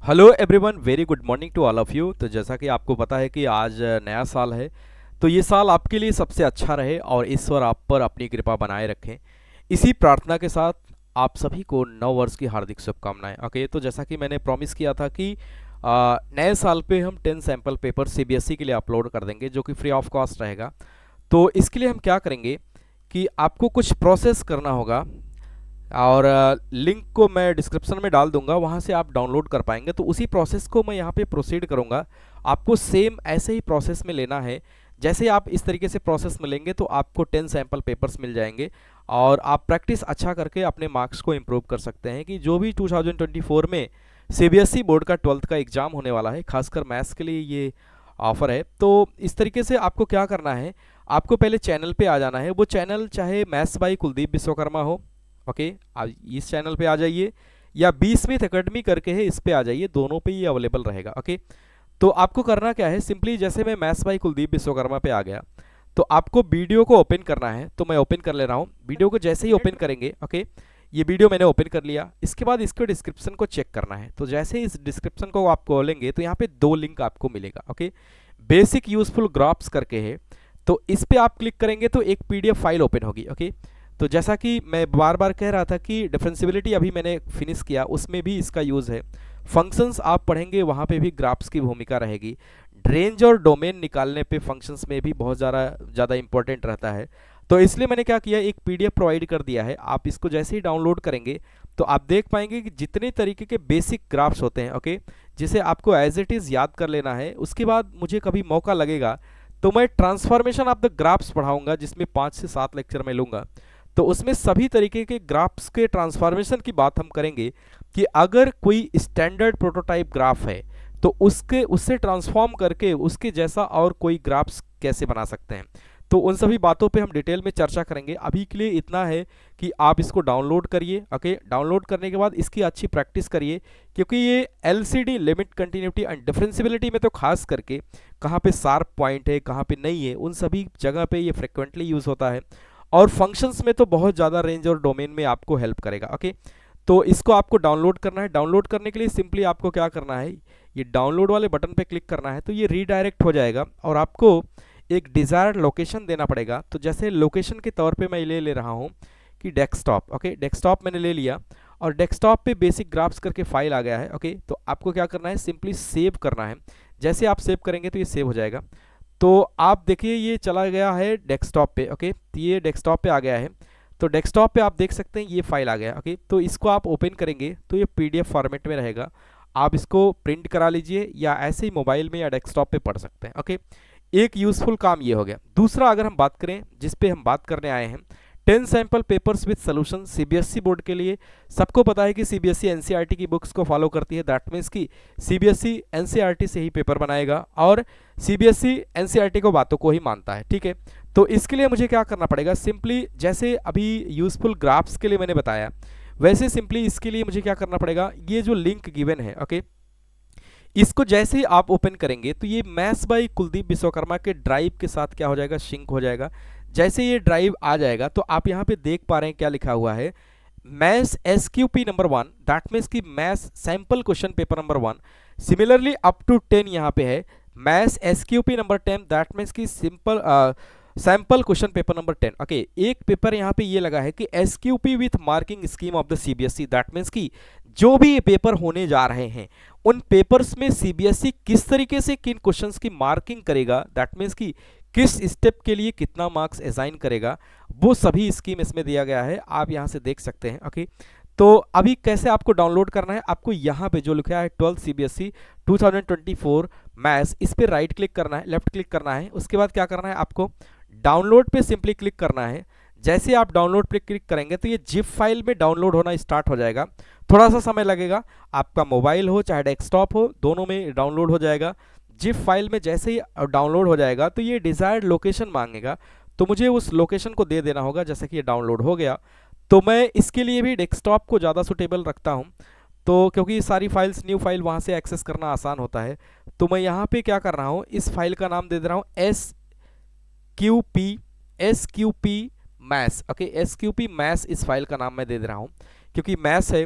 Hello everyone, very good morning to all of you. तो जैसा कि आपको पता है कि आज नया साल है। तो ये साल आपके लिए सबसे अच्छा रहे और ईश्वर आप पर अपनी कृपा बनाए रखें। इसी प्रार्थना के साथ आप सभी को नव वर्ष की हार्दिक शुभकामनाएं। ओके, तो जैसा कि मैंने प्रॉमिस किया था कि नए साल पे हम 10 सैम्पल पेपर सीबीएसई के लिए अपलोड कर देंगे, जो कि फ्री ऑफ कॉस्ट रहेगा। तो इसके लिए हम क्या करेंगे कि आपको कुछ प्रोसेस करना होगा और लिंक को मैं डिस्क्रिप्शन में डाल दूंगा, वहाँ से आप डाउनलोड कर पाएंगे। तो उसी प्रोसेस को मैं यहाँ पे प्रोसीड करूँगा। आपको सेम ऐसे ही प्रोसेस में लेना है। जैसे आप इस तरीके से प्रोसेस में लेंगे तो आपको 10 सैम्पल पेपर्स मिल जाएंगे और आप प्रैक्टिस अच्छा करके अपने मार्क्स को इम्प्रूव कर सकते हैं कि जो भी 2024 में सीबीएसई बोर्ड का 12th का एग्ज़ाम होने वाला है, खासकर मैथ्स के लिए ये ऑफ़र है। तो इस तरीके से आपको क्या करना है, आपको पहले चैनल पे आ जाना है। वो चैनल चाहे मैथ्स बाई कुलदीप विश्वकर्मा हो, ओके, आप इस चैनल पे आ जाइए, या 20वीं एकेडमी करके है, इस पे आ जाइए, दोनों पे ये अवेलेबल रहेगा। ओके, तो आपको करना क्या है, सिंपली जैसे मैं मैथ्स बाई कुलदीप विश्वकर्मा पे आ गया, तो आपको वीडियो को ओपन करना है। तो मैं ओपन कर ले रहा हूँ वीडियो को। जैसे ही ओपन करेंगे, ओके, ये वीडियो मैंने ओपन कर लिया। इसके बाद इसके डिस्क्रिप्शन को चेक करना है। तो जैसे ही इस डिस्क्रिप्शन को आप खोलेंगे तो यहाँ पे दो लिंक आपको मिलेगा। ओके, बेसिक यूजफुल ग्राफ्स करके है, तो इस पे आप क्लिक करेंगे तो एक पीडीएफ फाइल ओपन होगी। ओके, तो जैसा कि मैं बार बार कह रहा था कि डिफरेंशियबिलिटी अभी मैंने फिनिश किया, उसमें भी इसका यूज़ है। फंक्शंस आप पढ़ेंगे, वहाँ पे भी ग्राफ्स की भूमिका रहेगी। रेंज और डोमेन निकालने पे फंक्शंस में भी बहुत ज़्यादा इंपॉर्टेंट रहता है। तो इसलिए मैंने क्या किया, एक पीडीएफ प्रोवाइड कर दिया है। आप इसको जैसे ही डाउनलोड करेंगे तो आप देख पाएंगे कि जितने तरीके के बेसिक ग्राफ्स होते हैं, ओके, जिसे आपको एज इट इज़ याद कर लेना है। उसके बाद मुझे कभी मौका लगेगा तो मैं ट्रांसफॉर्मेशन ऑफ द ग्राफ्स पढ़ाऊंगा, जिसमें 5 से 7 लेक्चर मैं लूँगा। तो उसमें सभी तरीके के ग्राफ्स के ट्रांसफॉर्मेशन की बात हम करेंगे कि अगर कोई स्टैंडर्ड प्रोटोटाइप ग्राफ है तो उससे ट्रांसफॉर्म करके उसके जैसा और कोई ग्राफ्स कैसे बना सकते हैं। तो उन सभी बातों पे हम डिटेल में चर्चा करेंगे। अभी के लिए इतना है कि आप इसको डाउनलोड करिए। ओके, डाउनलोड करने के बाद इसकी अच्छी प्रैक्टिस करिए, क्योंकि ये LCD, limit, continuity and differentiability में तो खास करके कहाँ पे शार्प पॉइंट है, कहाँ पे नहीं है, उन सभी जगह पे ये फ्रिक्वेंटली यूज़ होता है। और फंक्शंस में तो बहुत ज़्यादा रेंज और डोमेन में आपको हेल्प करेगा। ओके, तो इसको आपको डाउनलोड करना है। डाउनलोड करने के लिए सिंपली आपको क्या करना है, ये डाउनलोड वाले बटन पे क्लिक करना है। तो ये रीडायरेक्ट हो जाएगा और आपको एक डिज़ायर्ड लोकेशन देना पड़ेगा। तो जैसे लोकेशन के तौर पे मैं ले रहा हूँ कि डेस्कटॉप। ओके, डेस्कटॉप मैंने ले लिया और डेस्कटॉप पे बेसिक ग्राफ्स करके फाइल आ गया है। ओके, तो आपको क्या करना है, सिंपली सेव करना है। जैसे आप सेव करेंगे तो ये सेव हो जाएगा। तो आप देखिए ये चला गया है डेस्कटॉप पे। ओके, तो ये डेस्कटॉप पे आ गया है। तो डेस्कटॉप पे आप देख सकते हैं ये फाइल आ गया। ओके, तो इसको आप ओपन करेंगे तो ये पीडीएफ फॉर्मेट में रहेगा। आप इसको प्रिंट करा लीजिए या ऐसे ही मोबाइल में या डेस्कटॉप पे पढ़ सकते हैं। ओके, एक यूजफुल काम ये हो गया। दूसरा, अगर हम बात करें जिस पे हम बात करने आए हैं, 10 sample papers with solution CBSE board के लिए। सबको पता है कि सीबीएसई एनसीईआरटी की बुक्स को फॉलो करती है। दैट मीन्स कि सीबीएसई एनसीईआरटी से ही पेपर बनाएगा और सीबीएसई एनसीईआरटी को बातों को ही मानता है। ठीक है, तो इसके लिए मुझे क्या करना पड़ेगा, सिंपली जैसे अभी यूजफुल ग्राफ्स के लिए मैंने बताया, वैसे सिंपली इसके लिए मुझे क्या करना पड़ेगा, ये जो लिंक गिवन है, ओके, इसको जैसे ही आप ओपन करेंगे तो ये मैथ्स बाई कुलदीप विश्वकर्मा के ड्राइव के साथ क्या हो जाएगा, सिंक हो जाएगा। जैसे ये ड्राइव आ जाएगा तो आप यहाँ पे देख पा रहे हैं क्या लिखा हुआ है, maths SQP number 1, that means की maths sample question paper number 1। Similarly up to 10 यहाँ पे है maths SQP number 10, that means की simple sample question paper number 10। Okay, एक पेपर यहाँ पे ये लगा है कि SQP with marking scheme of the CBSE, that means की जो भी ये पेपर होने जा रहे हैं उन पेपर्स में सीबीएसई किस तरीके से किन क्वेश्चंस की मार्किंग करेगा, दैट मीन्स कि किस स्टेप के लिए कितना मार्क्स असाइन करेगा, वो सभी स्कीम इसमें दिया गया है। आप यहाँ से देख सकते हैं। ओके, तो अभी कैसे आपको डाउनलोड करना है, आपको यहाँ पे जो लिखा है 12 सीबीएसई 2024 मैथ्स, इस पर राइट क्लिक करना है, लेफ्ट क्लिक करना है। उसके बाद क्या करना है, आपको डाउनलोड पे सिंपली क्लिक करना है। जैसे आप डाउनलोड पे क्लिक करेंगे तो ये जिप फाइल में डाउनलोड होना स्टार्ट हो जाएगा। थोड़ा सा समय लगेगा, आपका मोबाइल हो चाहे डेस्कटॉप हो, दोनों में डाउनलोड हो जाएगा। जिप फाइल में जैसे ही डाउनलोड हो जाएगा तो ये डिज़ायर्ड लोकेशन मांगेगा, तो मुझे उस लोकेशन को दे देना होगा। जैसे कि ये डाउनलोड हो गया तो मैं इसके लिए भी डेस्कटॉप को ज़्यादा सुटेबल रखता हूँ, तो क्योंकि ये सारी फाइल्स न्यू फाइल वहाँ से एक्सेस करना आसान होता है। तो मैं यहाँ पे क्या कर रहा हूँ, इस फाइल का नाम दे दे रहा हूँ S Q P maths. Okay, S Q P maths इस फाइल का नाम मैं दे दे रहा हूँ, क्योंकि मैथ्स है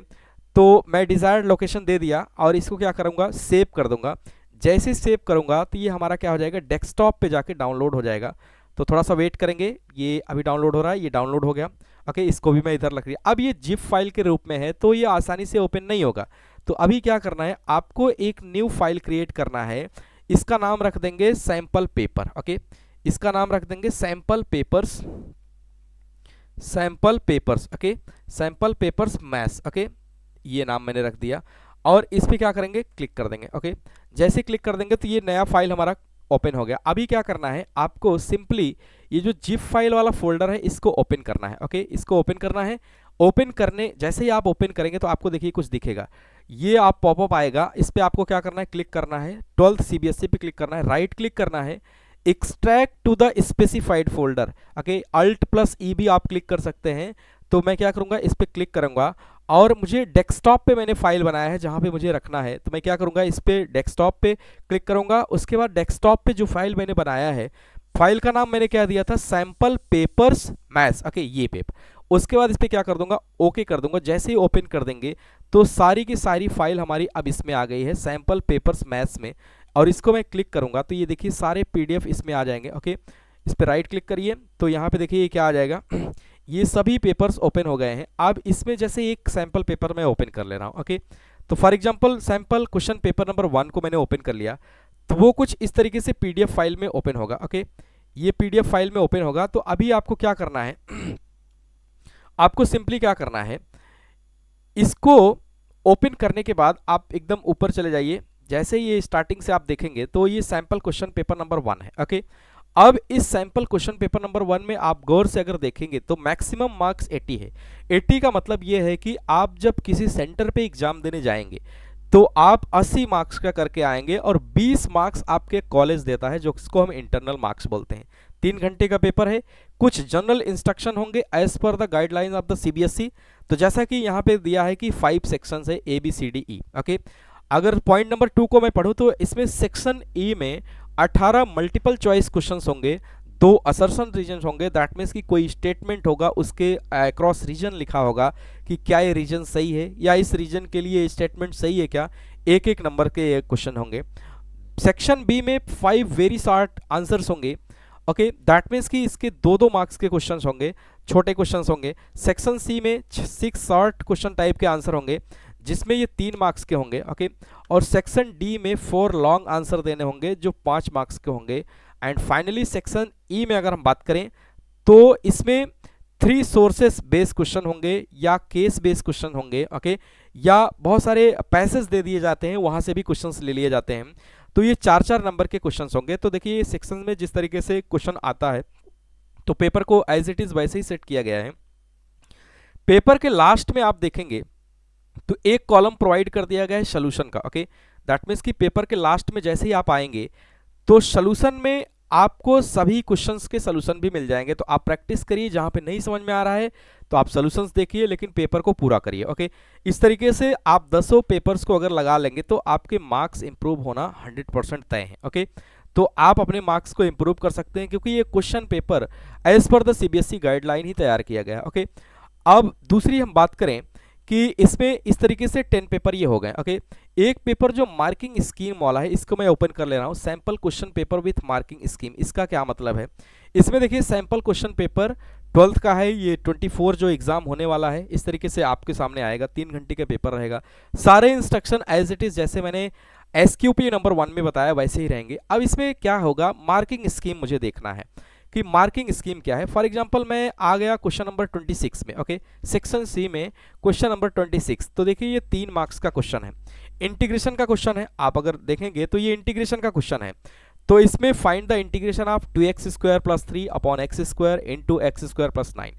तो मैं डिज़ायर्ड लोकेशन दे दिया और इसको क्या करूँगा, सेव कर दूंगा। जैसे सेव करूँगा तो ये हमारा क्या हो जाएगा, डेस्कटॉप पे जाके डाउनलोड हो जाएगा। तो थोड़ा सा वेट करेंगे, ये अभी डाउनलोड हो रहा है, ये डाउनलोड हो गया। ओके, इसको भी मैं इधर रख दिया। अब ये जिप फाइल के रूप में है तो ये आसानी से ओपन नहीं होगा। तो अभी क्या करना है, आपको एक न्यू फाइल क्रिएट करना है। इसका नाम रख देंगे सैंपल पेपर। ओके, इसका नाम रख देंगे sample papers, sample papers. Okay, sample papers maths. Okay, ये नाम मैंने रख दिया और इस पर क्या करेंगे, क्लिक कर देंगे। ओके, जैसे क्लिक कर देंगे तो ये नया फाइल हमारा ओपन हो गया। अभी क्या करना है, आपको सिंपली ये जो जिप फाइल वाला फोल्डर है इसको ओपन करना है। ओके, इसको ओपन करना है। ओपन करने जैसे ही आप ओपन करेंगे तो आपको देखिए कुछ दिखेगा, ये आप पॉपअप आएगा। इस पर आपको क्या करना है, क्लिक करना है, 12th सीबीएसई पे क्लिक करना है, राइट क्लिक करना है, extract to the specified folder. Okay, alt plus E भी आप क्लिक कर सकते हैं। तो मैं क्या करूंगा, इस पर क्लिक करूंगा और मुझे डेस्कटॉप पे मैंने फाइल बनाया है जहां पे मुझे रखना है। तो मैं क्या करूंगा, इस पे डेस्कटॉप पे क्लिक करूंगा। उसके बाद डेस्कटॉप पे जो फाइल मैंने बनाया है, फाइल का नाम मैंने क्या दिया था, सैंपल पेपर्स मैथ्स। ओके, ये पेपर। उसके बाद इस पर क्या कर दूंगा, ओके कर दूंगा। जैसे ही ओपन कर देंगे तो सारी की सारी फाइल हमारी अब इसमें आ गई है, सैंपल पेपर्स मैथ्स में। और इसको मैं क्लिक करूंगा तो ये देखिए सारे पीडीएफ इसमें आ जाएंगे। ओके, इस पर राइट क्लिक करिए तो यहाँ पे देखिए ये क्या आ जाएगा, ये सभी पेपर्स ओपन हो गए हैं। अब इसमें जैसे एक सैंपल पेपर मैं ओपन कर ले रहा हूँ। ओके, तो for example sample question paper number 1 को मैंने ओपन कर लिया, तो वो कुछ इस तरीके से पीडीएफ फाइल में ओपन होगा। ओके, ये पीडीएफ फाइल में ओपन होगा। तो अभी आपको क्या करना है, आपको सिंपली क्या करना है, इसको ओपन करने के बाद आप एकदम ऊपर चले जाइए। जैसे ये स्टार्टिंग से आप देखेंगे तो ये सैंपल क्वेश्चन पेपर नंबर 1 है। ओके, अब इस सैंपल क्वेश्चन पेपर नंबर 1 में आप गौर से अगर देखेंगे तो मैक्सिमम मार्क्स 80 है। 80 का मतलब ये है कि आप जब किसी सेंटर पे एग्जाम देने जाएंगे तो आप 80 मार्क्स का करके आएंगे और 20 मार्क्स आपके कॉलेज देता है, जो इसको हम इंटरनल मार्क्स बोलते हैं। 3 घंटे का पेपर है, कुछ जनरल इंस्ट्रक्शन होंगे as per the guidelines of the CBSE. तो जैसा कि यहाँ पे दिया है कि 5 सेक्शंस है, A B C D E. Okay, अगर पॉइंट नंबर 2 को मैं पढ़ूं तो इसमें सेक्शन ए में 18 मल्टीपल चॉइस क्वेश्चंस होंगे, 2 असर्शन रीजन होंगे। दैट मीन्स कि कोई स्टेटमेंट होगा, उसके अक्रॉस रीजन लिखा होगा कि क्या ये रीजन सही है या इस रीजन के लिए स्टेटमेंट सही है क्या, एक एक नंबर के क्वेश्चन होंगे। सेक्शन बी में 5 वेरी शॉर्ट आंसर्स होंगे। ओके, दैट मीन्स कि इसके 2-2 मार्क्स के क्वेश्चंस होंगे, छोटे क्वेश्चंस होंगे। सेक्शन सी में 6 शॉर्ट क्वेश्चन टाइप के आंसर होंगे जिसमें ये 3 मार्क्स के होंगे। ओके, और सेक्शन डी में 4 लॉन्ग आंसर देने होंगे जो 5 मार्क्स के होंगे। एंड फाइनली सेक्शन ई में अगर हम बात करें तो इसमें 3 सोर्सेस बेस्ड क्वेश्चन होंगे या केस बेस्ड क्वेश्चन होंगे। ओके, या बहुत सारे पैसेज दे दिए जाते हैं, वहां से भी क्वेश्चंस ले लिए जाते हैं। तो ये 4-4 नंबर के क्वेश्चंस होंगे। तो देखिए ये सेक्शन में जिस तरीके से क्वेश्चन आता है तो पेपर को एज इट इज वैसे ही सेट किया गया है। पेपर के लास्ट में आप देखेंगे तो एक कॉलम प्रोवाइड कर दिया गया है सोल्यूशन का। ओके, दैट मीन्स कि पेपर के लास्ट में जैसे ही आप आएंगे तो सोल्यूशन में आपको सभी क्वेश्चंस के सोल्यूशन भी मिल जाएंगे। तो आप प्रैक्टिस करिए, जहां पे नहीं समझ में आ रहा है तो आप सोल्यूशंस देखिए, लेकिन पेपर को पूरा करिए। ओके, इस तरीके से आप 10 पेपर्स को अगर लगा लेंगे तो आपके मार्क्स इंप्रूव होना 100% तय है। ओके, तो आप अपने मार्क्स को इंप्रूव कर सकते हैं क्योंकि ये question paper as per the CBSE guideline ही तैयार किया गया है। ओके, अब दूसरी हम बात करें कि इसमें इस तरीके से 10 पेपर ये हो गए। ओके, एक पेपर जो मार्किंग स्कीम वाला है इसको मैं ओपन कर ले रहा हूँ, sample question paper with marking scheme. इसका क्या मतलब है, इसमें देखिए सैंपल क्वेश्चन पेपर 12th का है, ये 24 जो एग्जाम होने वाला है इस तरीके से आपके सामने आएगा। 3 घंटे का पेपर रहेगा, सारे इंस्ट्रक्शन एज इट इज जैसे मैंने एसक्यूपी नंबर 1 में बताया वैसे ही रहेंगे। अब इसमें क्या होगा, मार्किंग स्कीम मुझे देखना है कि मार्किंग स्कीम क्या है। फॉर एग्जांपल मैं आ गया क्वेश्चन नंबर 26 में। ओके, सेक्शन सी में क्वेश्चन नंबर 26। तो देखिए ये 3 मार्क्स का क्वेश्चन है, इंटीग्रेशन का क्वेश्चन है। आप अगर देखेंगे तो ये इंटीग्रेशन का क्वेश्चन है। तो इसमें find the integration of 2x² + 3 upon x² into x² + 9।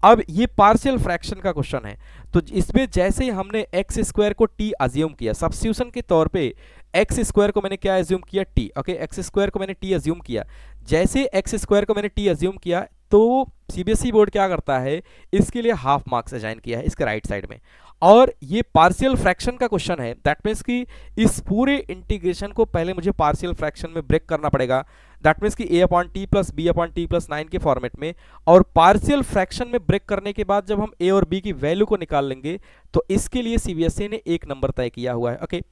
अब ये पार्शियल फ्रैक्शन का क्वेश्चन है। तो इसमें जैसे ही हमने x² को t अज्यूम किया, सब्स्टिट्यूशन के तौर पे x² को मैंने क्या अज्यूम किया, t। ओके, x² को मैंने t अज्यूम किया। जैसे x² को मैंने t अज्यूम किया तो सीबीएसई बोर्ड क्या करता है, इसके लिए हाफ मार्क्स असाइन किया है इसके राइट साइड में। और ये पार्शियल फ्रैक्शन का क्वेश्चन है, दैट मीन्स कि इस पूरे इंटीग्रेशन को पहले मुझे पार्शियल फ्रैक्शन में ब्रेक करना पड़ेगा, दैट मीन्स कि a upon T plus B upon T plus 9 के फॉर्मेट में। और पार्शियल फ्रैक्शन में ब्रेक करने के बाद जब हम a और b की वैल्यू को निकाल लेंगे तो इसके लिए सीबीएसई ने 1 नंबर तय किया हुआ है। ओके,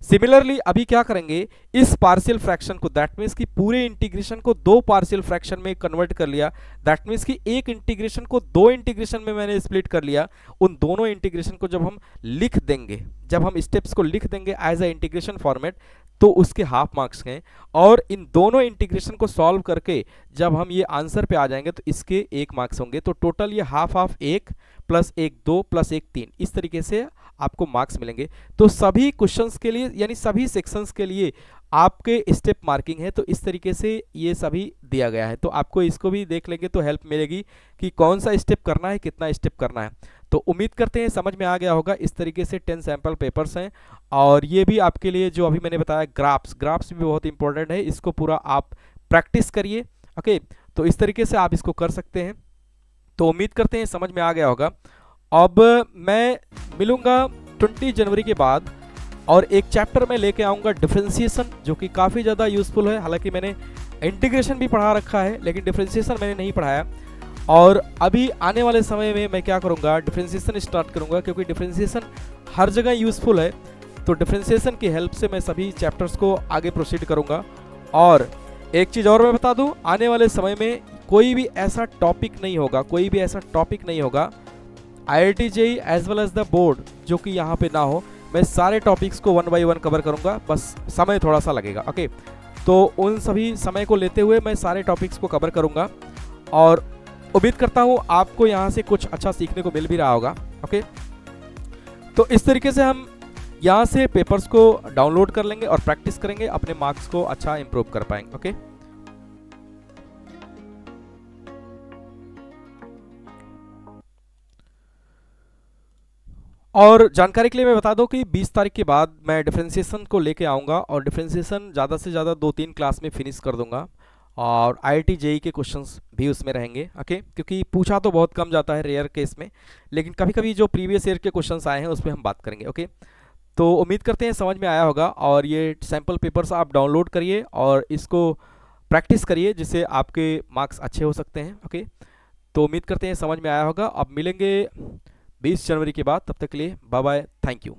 सिमिलरली अभी क्या करेंगे, इस पार्शियल फ्रैक्शन को, दैट मीन्स कि पूरे इंटीग्रेशन को दो पार्शियल फ्रैक्शन में कन्वर्ट कर लिया, दैट मीन्स कि एक इंटीग्रेशन को दो इंटीग्रेशन में मैंने स्प्लिट कर लिया। उन दोनों इंटीग्रेशन को जब हम लिख देंगे, जब हम स्टेप्स को लिख देंगे एज अ इंटीग्रेशन फॉर्मेट, तो उसके हाफ मार्क्स हैं। और इन दोनों इंटीग्रेशन को सॉल्व करके जब हम ये आंसर पे आ जाएंगे तो इसके 1 मार्क्स होंगे। तो टोटल ये हाफ हाफ 1 प्लस 1 2 प्लस 1 3, इस तरीके से आपको मार्क्स मिलेंगे। तो सभी क्वेश्चंस के लिए यानी सभी सेक्शंस के लिए आपके स्टेप मार्किंग है, तो इस तरीके से ये सभी दिया गया है। तो आपको इसको भी देख लेंगे तो हेल्प मिलेगी कि कौन सा स्टेप करना है, कितना स्टेप करना है। तो उम्मीद करते हैं समझ में आ गया होगा। इस तरीके से 10 सैम्पल पेपर्स हैं, और ये भी आपके लिए जो अभी मैंने बताया ग्राफ्स भी बहुत इंपॉर्टेंट है, इसको पूरा आप प्रैक्टिस करिए। ओके, तो इस तरीके से आप इसको कर सकते हैं। तो उम्मीद करते हैं समझ में आ गया होगा। अब मैं मिलूंगा 20 जनवरी के बाद, और एक चैप्टर में लेके आऊँगा डिफरेंशिएशन, जो कि काफ़ी ज़्यादा यूज़फुल है। हालांकि मैंने इंटीग्रेशन भी पढ़ा रखा है, लेकिन डिफरेंशिएशन मैंने नहीं पढ़ाया। और अभी आने वाले समय में मैं क्या करूँगा, डिफरेंशिएशन स्टार्ट करूँगा, क्योंकि डिफरेंशिएशन हर जगह यूज़फुल है। तो डिफरेंशिएशन की हेल्प से मैं सभी चैप्टर्स को आगे प्रोसीड करूँगा। और एक चीज़ और मैं बता दूँ, आने वाले समय में कोई भी ऐसा टॉपिक नहीं होगा IIT JEE as well as the board जो कि यहाँ पे ना हो। मैं सारे टॉपिक्स को 1 बाय 1 कवर करूँगा, बस समय थोड़ा सा लगेगा। ओके, तो उन सभी समय को लेते हुए मैं सारे टॉपिक्स को कवर करूँगा, और उम्मीद करता हूँ आपको यहाँ से कुछ अच्छा सीखने को मिल भी रहा होगा। ओके, तो इस तरीके से हम यहाँ से पेपर्स को डाउनलोड कर लेंगे और प्रैक्टिस करेंगे, अपने मार्क्स को अच्छा इंप्रूव कर पाएंगे। ओके, और जानकारी के लिए मैं बता दूं कि 20 तारीख के बाद मैं डिफरेंशिएशन को लेके आऊँगा, और डिफरेंशिएशन ज़्यादा से ज़्यादा 2-3 क्लास में फिनिश कर दूंगा, और IIT JEE के क्वेश्चंस भी उसमें रहेंगे। ओके, क्योंकि पूछा तो बहुत कम जाता है रेयर केस में, लेकिन कभी कभी जो प्रीवियस ईयर के क्वेश्चंस आए हैं उस पर हम बात करेंगे। ओके, तो उम्मीद करते हैं समझ में आया होगा, और ये सैम्पल पेपर्स आप डाउनलोड करिए और इसको प्रैक्टिस करिए, जिससे आपके मार्क्स अच्छे हो सकते हैं। ओके, तो उम्मीद करते हैं समझ में आया होगा। अब मिलेंगे 20 जनवरी के बाद, तब तक के लिए बाय बाय, थैंक यू।